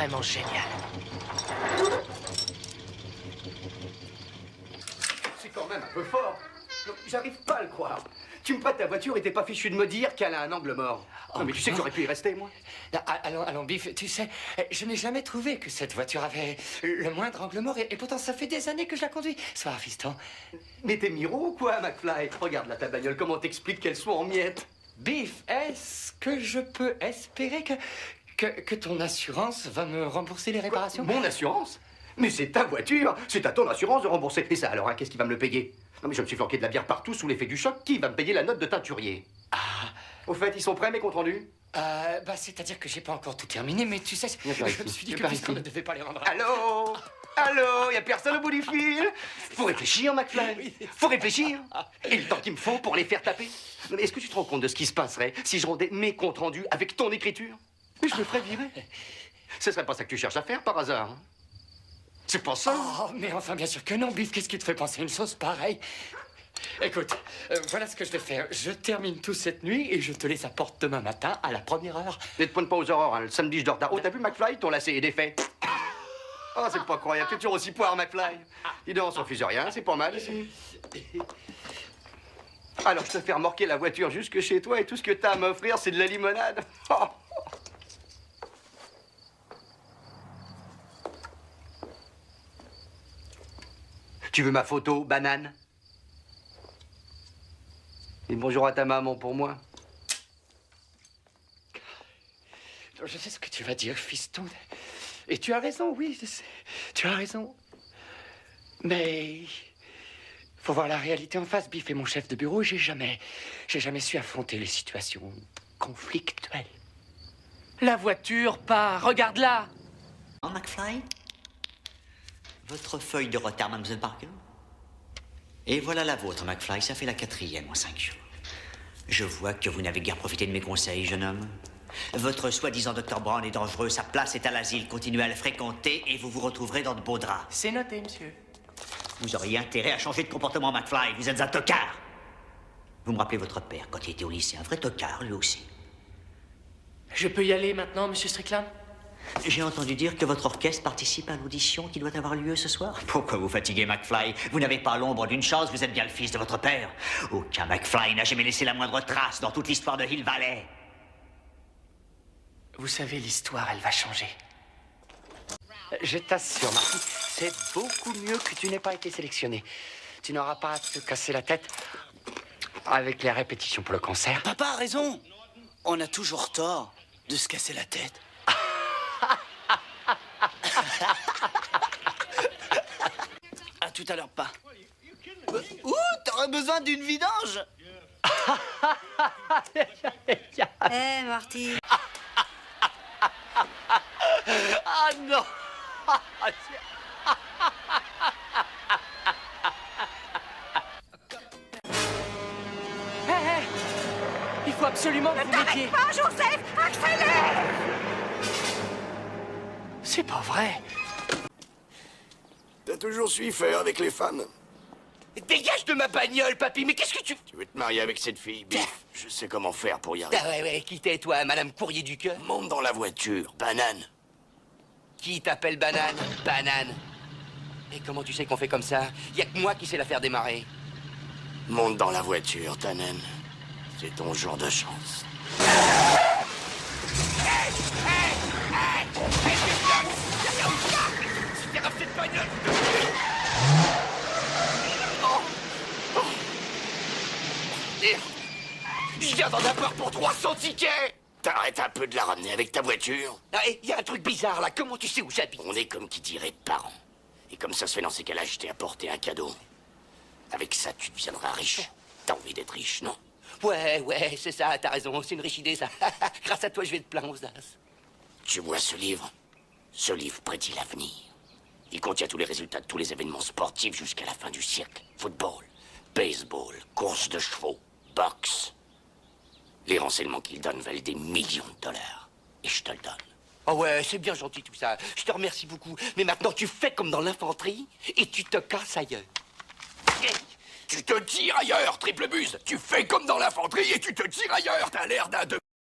vraiment génial. C'est quand même un peu fort. J'arrive pas à le croire. Tu me prêtes ta voiture et t'es pas fichu de me dire qu'elle a un angle mort. Non, mais tu sais que j'aurais pu y rester, moi. Allons, Biff, tu sais, je n'ai jamais trouvé que cette voiture avait le moindre angle mort, et pourtant ça fait des années que je la conduis. Sois fiston. Mais t'es miro ou quoi, McFly? Regarde là ta bagnole, comment t'expliques qu'elle soit en miettes? Biff, est-ce que je peux espérer que ton assurance va me rembourser les réparations? Mon assurance? Mais c'est ta voiture, c'est à ton assurance de rembourser. Et ça alors, hein, qu'est-ce qui va me le payer? Non mais je me suis flanqué de la bière partout sous l'effet du choc. Qui va me payer la note de teinturier? Ah. Au fait, ils sont prêts mes comptes rendus? C'est-à-dire que j'ai pas encore tout terminé, mais tu sais, je me suis dit que puisqu'on ne devait pas les rendre... Allô? Allô? Y a personne au bout du fil? Faut réfléchir, McFly. Faut réfléchir. Et le temps qu'il me faut pour les faire taper. Non, mais est-ce que tu te rends compte de ce qui se passerait si je rendais mes comptes rendus avec ton écriture? Mais je me ferais virer. Ce serait pas ça que tu cherches à faire par hasard, hein? C'est pas ça? Oh, mais enfin, bien sûr que non, Biff. Qu'est-ce qui te fait penser une chose pareille? Écoute, voilà ce que je vais faire. Je termine tout cette nuit et je te les apporte demain matin à la première heure. Ne te pointe pas aux aurores, hein. Le samedi je dors tard. Oh, t'as vu McFly? Ton lacet est défait. Oh, c'est pas croyable. T'es toujours aussi poire, McFly. Dis donc, on s'en refuse rien, c'est pas mal ici. Alors, je te fais remorquer la voiture jusque chez toi et tout ce que t'as à m'offrir, c'est de la limonade. Oh. Tu veux ma photo, banane? Et bonjour à ta maman pour moi. Je sais ce que tu vas dire, fiston. Et tu as raison, oui, je sais. Tu as raison. Mais... faut voir la réalité en face, Biff. Et mon chef de bureau, j'ai jamais su affronter les situations conflictuelles. La voiture part, regarde-la. McFly? Votre feuille de retard, Mademoiselle Parker? Et voilà la vôtre, McFly. Ça fait la 4e en 5 jours. Je vois que vous n'avez guère profité de mes conseils, jeune homme. Votre soi-disant Dr. Brown est dangereux. Sa place est à l'asile. Continuez à le fréquenter et vous vous retrouverez dans de beaux draps. C'est noté, monsieur. Vous auriez intérêt à changer de comportement, McFly. Vous êtes un tocard. Vous me rappelez votre père quand il était au lycée. Un vrai tocard, lui aussi. Je peux y aller maintenant, monsieur Strickland? J'ai entendu dire que votre orchestre participe à l'audition qui doit avoir lieu ce soir. Pourquoi vous fatiguez, McFly? Vous n'avez pas l'ombre d'une chance, vous êtes bien le fils de votre père. Aucun McFly n'a jamais laissé la moindre trace dans toute l'histoire de Hill Valley. Vous savez, l'histoire, elle va changer. Je t'assure, Marty, c'est beaucoup mieux que tu n'aies pas été sélectionné. Tu n'auras pas à te casser la tête avec les répétitions pour le concert. Papa a raison. On a toujours tort de se casser la tête. À tout à l'heure, pas. Ouh, t'aurais besoin d'une vidange. Eh, Marty. Ah non. Hé, il faut absolument que vous m'aidiez. Pas, Joseph, accélère! C'est pas vrai. T'as toujours su faire avec les femmes. Dégage de ma bagnole, papy, mais qu'est-ce que tu... Tu veux te marier avec cette fille, Biff? Je sais comment faire pour y arriver. Ah ouais, qui t'es, toi, Madame Courrier du Cœur? Monte dans la voiture, banane. Qui t'appelle Banane? Banane. Et comment tu sais qu'on fait comme ça? Y a que moi qui sais la faire démarrer. Monte dans la voiture, ta naine. C'est ton jour de chance. Je viens d'en avoir pour 300 tickets! T'arrêtes un peu de la ramener avec ta voiture? Ah, et y a un truc bizarre, là. Comment tu sais où j'habite? On est comme qui dirait parents. Et comme ça se fait dans ces cas-là, je t'ai apporté un cadeau. Avec ça, tu deviendras riche. T'as envie d'être riche, non? Ouais, c'est ça, t'as raison. C'est une riche idée, ça. Grâce à toi, je vais te plaindre aux as. Tu vois ce livre? Ce livre prédit l'avenir. Il contient tous les résultats de tous les événements sportifs jusqu'à la fin du siècle. Football, baseball, course de chevaux, boxe. Les renseignements qu'il donne valent des millions de dollars. Et je te le donne. Oh ouais, c'est bien gentil tout ça. Je te remercie beaucoup. Mais maintenant, tu fais comme dans l'infanterie et tu te casses ailleurs. Tu te tires ailleurs, triple buse. Tu fais comme dans l'infanterie et tu te tires ailleurs. T'as l'air d'un de...